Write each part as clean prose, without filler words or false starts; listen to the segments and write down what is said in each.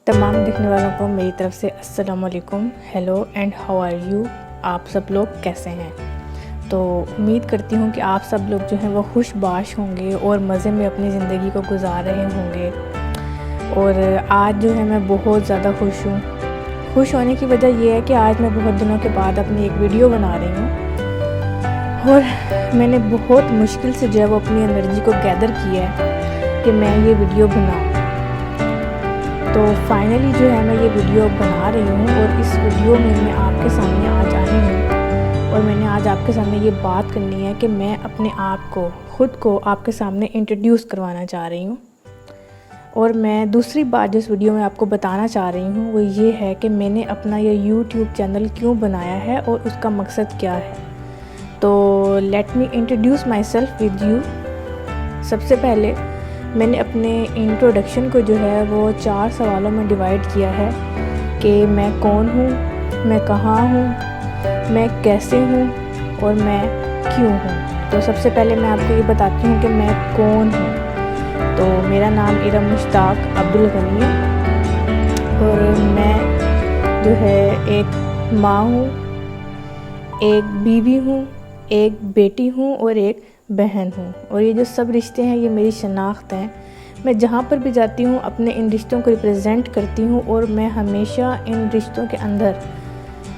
तमाम देखने वालों को मेरी तरफ से अस्सलाम वालेकुम, hello and how are you. आप सब लोग कैसे हैं? तो उम्मीद करती हूँ कि आप सब लोग जो हैं वो खुशबाश होंगे और मज़े में अपनी ज़िंदगी को गुजार रहे होंगे। और आज जो है मैं बहुत ज़्यादा खुश हूँ। खुश होने की वजह यह है कि आज मैं बहुत दिनों के बाद अपनी एक वीडियो बना रही हूँ और मैंने बहुत मुश्किल से जो है वो अपनी एनर्जी को गैदर किया है कि मैं ये वीडियो बनाऊँ। तो फाइनली जो है मैं ये वीडियो बना रही हूँ और इस वीडियो में मैं आपके सामने आज आई हूँ और मैंने आज आपके सामने ये बात करनी है कि मैं अपने आप को ख़ुद को आपके सामने इंट्रोड्यूस करवाना चाह रही हूँ। और मैं दूसरी बात जो इस वीडियो में आपको बताना चाह रही हूँ वो ये है कि मैंने अपना ये यूट्यूब चैनल क्यों बनाया है और उसका मकसद क्या है। तो let me introduce my self with you. सबसे पहले मैंने अपने इंट्रोडक्शन को जो है वो 4 सवालों में डिवाइड किया है कि मैं कौन हूँ, मैं कहाँ हूँ, मैं कैसे हूँ और मैं क्यों हूँ। तो सबसे पहले मैं आपको ये बताती हूँ कि मैं कौन हूँ। तो मेरा नाम इरम मुश्ताक अब्दुल गनी है और मैं जो है एक माँ हूँ, एक बीवी हूँ, एक बेटी हूँ और एक बहन हूँ। और ये जो सब रिश्ते हैं ये मेरी शनाख्त हैं। मैं जहाँ पर भी जाती हूँ अपने इन रिश्तों को रिप्रेजेंट करती हूँ और मैं हमेशा इन रिश्तों के अंदर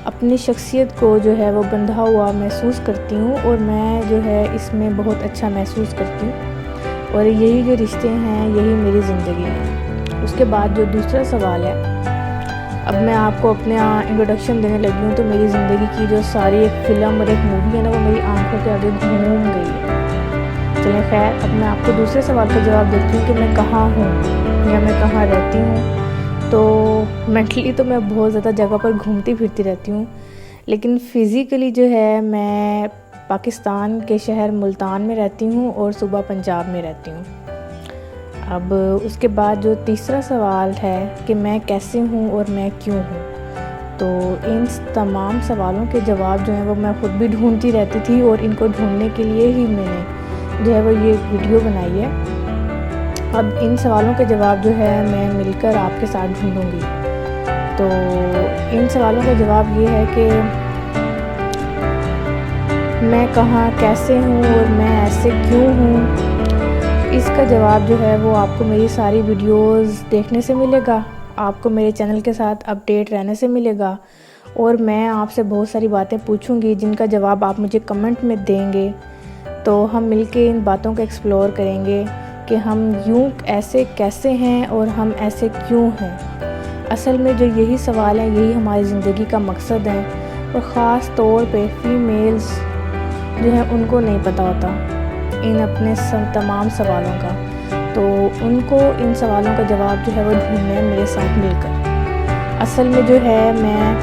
अपनी शख्सियत को जो है वो बंधा हुआ महसूस करती हूँ और मैं जो है इसमें बहुत अच्छा महसूस करती हूँ। और यही जो रिश्ते हैं यही मेरी ज़िंदगी है। उसके बाद जो दूसरा सवाल है, अब मैं आपको अपने इंट्रोडक्शन देने लगी हूँ तो मेरी ज़िंदगी की जो सारी एक फ़िल्म और एक मूवी है ना वो मेरी आंखों के आगे घूम गई है। चलें खैर, अब मैं आपको दूसरे सवाल का जवाब देती हूँ कि मैं कहाँ हूँ या मैं कहाँ रहती हूँ। तो मेंटली तो मैं बहुत ज़्यादा जगह पर घूमती फिरती रहती हूँ, लेकिन फ़िज़िकली जो है मैं पाकिस्तान के शहर मुल्तान में रहती हूँ और सूबा पंजाब में रहती हूँ। अब उसके बाद जो तीसरा सवाल है कि मैं कैसे हूँ और मैं क्यों हूँ, तो इन तमाम सवालों के जवाब जो हैं वो मैं ख़ुद भी ढूंढती रहती थी और इनको ढूंढने के लिए ही मैंने जो है वो ये वीडियो बनाई है। अब इन सवालों के जवाब जो है मैं मिलकर आपके साथ ढूंढूंगी। तो इन सवालों का जवाब ये है कि मैं कहाँ कैसे हूँ और मैं ऐसे क्यों हूँ। इसका जवाब जो है वो आपको मेरी सारी वीडियोस देखने से मिलेगा, आपको मेरे चैनल के साथ अपडेट रहने से मिलेगा और मैं आपसे बहुत सारी बातें पूछूंगी जिनका जवाब आप मुझे कमेंट में देंगे। तो हम मिलके इन बातों को एक्सप्लोर करेंगे कि हम यूँ ऐसे कैसे हैं और हम ऐसे क्यों हैं। असल में जो यही सवाल हैं यही हमारी ज़िंदगी का मकसद है और ख़ास तौर पे फीमेल्स जो हैं उनको नहीं पता होता इन अपने तमाम सवालों का। तो उनको इन सवालों का जवाब जो है वो ढूंढना है मेरे साथ मिलकर। असल में जो है मैं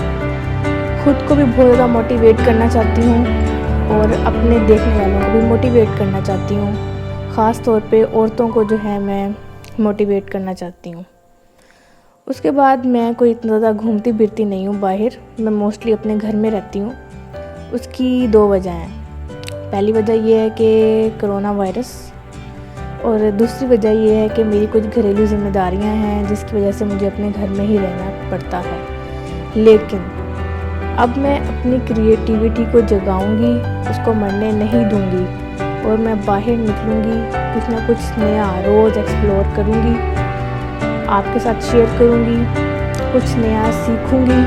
ख़ुद को भी बहुत ज़्यादा मोटिवेट करना चाहती हूँ और अपने देखने वालों को भी मोटिवेट करना चाहती हूँ। ख़ास तौर पे औरतों को जो है मैं मोटिवेट करना चाहती हूँ। उसके बाद मैं कोई इतना ज़्यादा घूमती फिरती नहीं हूँ बाहर, मैं मोस्टली अपने घर में रहती हूँ। उसकी 2 वजह हैं। पहली वजह यह है कि कोरोना वायरस और दूसरी वजह यह है कि मेरी कुछ घरेलू ज़िम्मेदारियाँ हैं जिसकी वजह से मुझे अपने घर में ही रहना पड़ता है। लेकिन अब मैं अपनी क्रिएटिविटी को जगाऊंगी, उसको मरने नहीं दूंगी और मैं बाहर निकलूंगी, कुछ ना कुछ नया रोज़ एक्सप्लोर करूंगी, आपके साथ शेयर करूंगी, कुछ नया सीखूंगी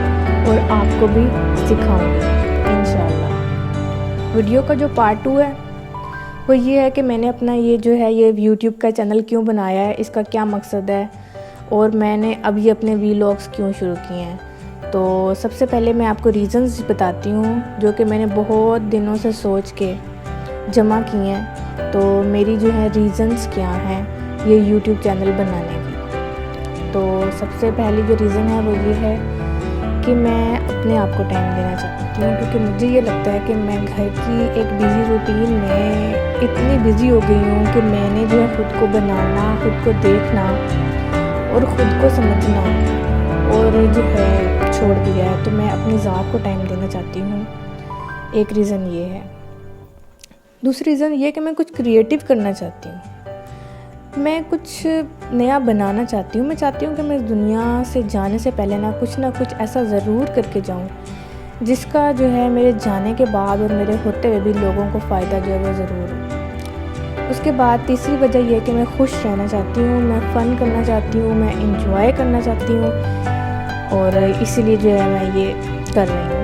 और आपको भी सिखाऊंगी इंशाल्लाह। वीडियो का जो पार्ट 2 है वो ये है कि मैंने अपना ये जो है ये यूट्यूब का चैनल क्यों बनाया है, इसका क्या मकसद है और मैंने अब ये अपने वीलॉग्स क्यों शुरू किए हैं। तो सबसे पहले मैं आपको रीज़न्स बताती हूँ जो कि मैंने बहुत दिनों से सोच के जमा किए हैं। तो मेरी जो है रीज़न्स क्या हैं ये यूट्यूब चैनल बनाने की। तो सबसे पहली जो रीज़न है वो ये है कि मैं अपने आप को टाइम देना चाहती हूँ, क्योंकि मुझे ये लगता है कि मैं घर की एक बिज़ी रूटीन में इतनी बिज़ी हो गई हूँ कि मैंने जो है ख़ुद को बनाना, ख़ुद को देखना और ख़ुद को समझना और जो है छोड़ दिया है। तो मैं अपनी ज़ात को टाइम देना चाहती हूँ, एक रीज़न ये है। दूसरी रीज़न ये कि मैं कुछ क्रिएटिव करना चाहती हूँ। मैं कुछ नया बनाना चाहती हूँ। मैं चाहती हूँ कि मैं इस दुनिया से जाने से पहले ना कुछ ऐसा ज़रूर करके जाऊँ जिसका जो है मेरे जाने के बाद और मेरे होते हुए भी लोगों को फ़ायदा जो है वो ज़रूर हो। उसके बाद तीसरी वजह यह है कि मैं खुश रहना चाहती हूँ, मैं फ़न करना चाहती हूँ, मैं इंजॉय करना चाहती हूँ और इसीलिए जो है मैं ये कर रही हूँ।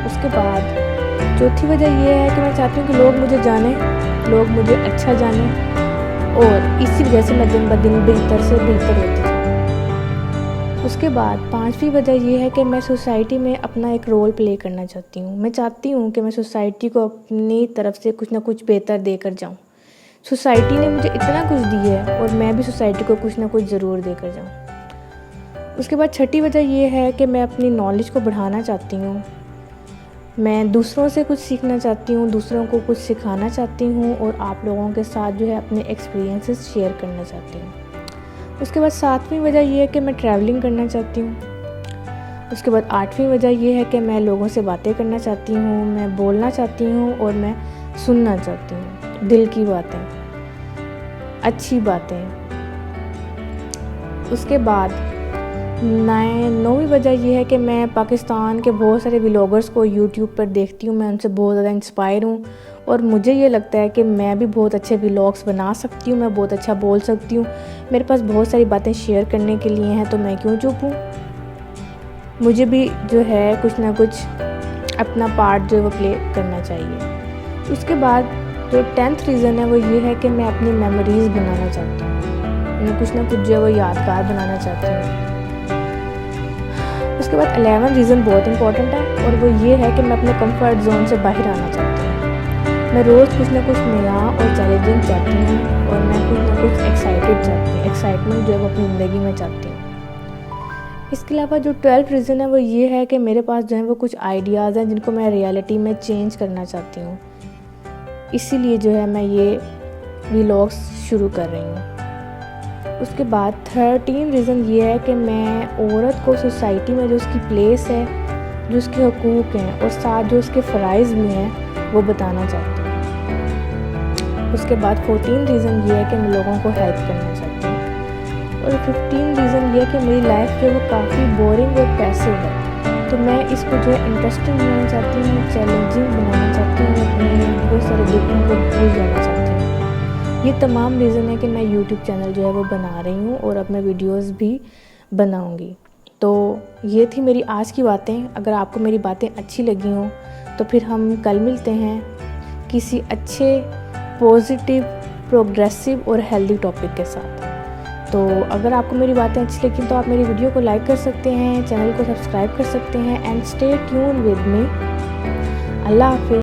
उसके बाद चौथी वजह यह है कि मैं चाहती हूँ कि लोग मुझे जानें, लोग मुझे अच्छा जानें और इसी वजह से मैं दिन ब दिन बेहतर से बेहतर होती हूँ। उसके बाद पांचवी वजह ये है कि मैं सोसाइटी में अपना एक रोल प्ले करना चाहती हूँ। मैं चाहती हूँ कि मैं सोसाइटी को अपनी तरफ से कुछ ना कुछ बेहतर देकर जाऊँ। सोसाइटी ने मुझे इतना कुछ दिया है और मैं भी सोसाइटी को कुछ ना कुछ ज़रूर देकर जाऊँ। उसके बाद छठी वजह ये है कि मैं अपनी नॉलेज को बढ़ाना चाहती हूँ। मैं दूसरों से कुछ सीखना चाहती हूँ, दूसरों को कुछ सिखाना चाहती हूँ और आप लोगों के साथ जो है अपने एक्सपीरियंसेस शेयर करना चाहती हूँ। उसके बाद सातवीं वजह यह है कि मैं ट्रैवलिंग करना चाहती हूँ। उसके बाद आठवीं वजह यह है कि मैं लोगों से बातें करना चाहती हूँ, मैं बोलना चाहती हूँ और मैं सुनना चाहती हूँ दिल की बातें, अच्छी बातें। उसके बाद नौवीं वजह यह है कि मैं पाकिस्तान के बहुत सारे व्लॉगर्स को यूट्यूब पर देखती हूँ, मैं उनसे बहुत ज़्यादा इंस्पायर हूँ और मुझे ये लगता है कि मैं भी बहुत अच्छे व्लॉग्स बना सकती हूँ, मैं बहुत अच्छा बोल सकती हूँ, मेरे पास बहुत सारी बातें शेयर करने के लिए हैं, तो मैं क्यों चुप हूँ। मुझे भी जो है कुछ ना कुछ अपना पार्ट जो है वो प्ले करना चाहिए। उसके बाद जो 10th रीज़न है वो ये है कि मैं अपनी मेमोरीज़ बनाना चाहती हूँ, मैं कुछ ना कुछ जो है वो यादगार बनाना चाहती हूँ। उसके बाद 11 रीज़न बहुत इंपॉर्टेंट है और वो ये है कि मैं अपने कंफर्ट जोन से बाहर आना चाहती हूँ। मैं रोज़ कुछ ना कुछ नया और चैलेंजिंग चाहती हूँ और मैं कुछ ना कुछ एक्साइटेड चाहती हूँ, एक्साइटमेंट जो है वो अपनी ज़िंदगी में चाहती हूँ। इसके अलावा जो 12th रीज़न है वो ये है कि मेरे पास जो है वो कुछ आइडियाज़ हैं जिनको मैं रियलिटी में चेंज करना चाहती हूँ, इसीलिए जो है मैं ये व्लॉग्स शुरू कर रही हूँ। उसके बाद 13 रीज़न ये है कि मैं औरत को सोसाइटी में जो उसकी प्लेस है, जो उसके हकूक़ हैं और साथ जो उसके फ़राइज़ भी हैं वो बताना चाहती हूँ। उसके बाद 14 रीज़न ये है कि मैं लोगों को हेल्प करना चाहती हूँ और 15 रीज़न ये है कि मेरी लाइफ जो है वो काफ़ी बोरिंग और पैसिव है, तो मैं इसको जो है इंटरेस्टिंग बनाना चाहती हूँ, चैलेंजिंग बनाना चाहती हूँ, अपने बहुत सारे दुखों को भूल जाना चाहती हूँ। ये तमाम रीज़न है कि मैं यूट्यूब चैनल जो है वो बना रही हूँ और अब मैं वीडियोज़ भी बनाऊँगी। तो ये थी मेरी आज की बातें। अगर आपको मेरी बातें अच्छी लगी हों तो फिर हम कल मिलते हैं किसी अच्छे पॉजिटिव, प्रोग्रेसिव और हेल्दी टॉपिक के साथ। तो अगर आपको मेरी बातें अच्छी लगी तो आप मेरी वीडियो को लाइक कर सकते हैं, चैनल को सब्सक्राइब कर सकते हैं and stay tune with me. अल्लाह हाफ़िज़।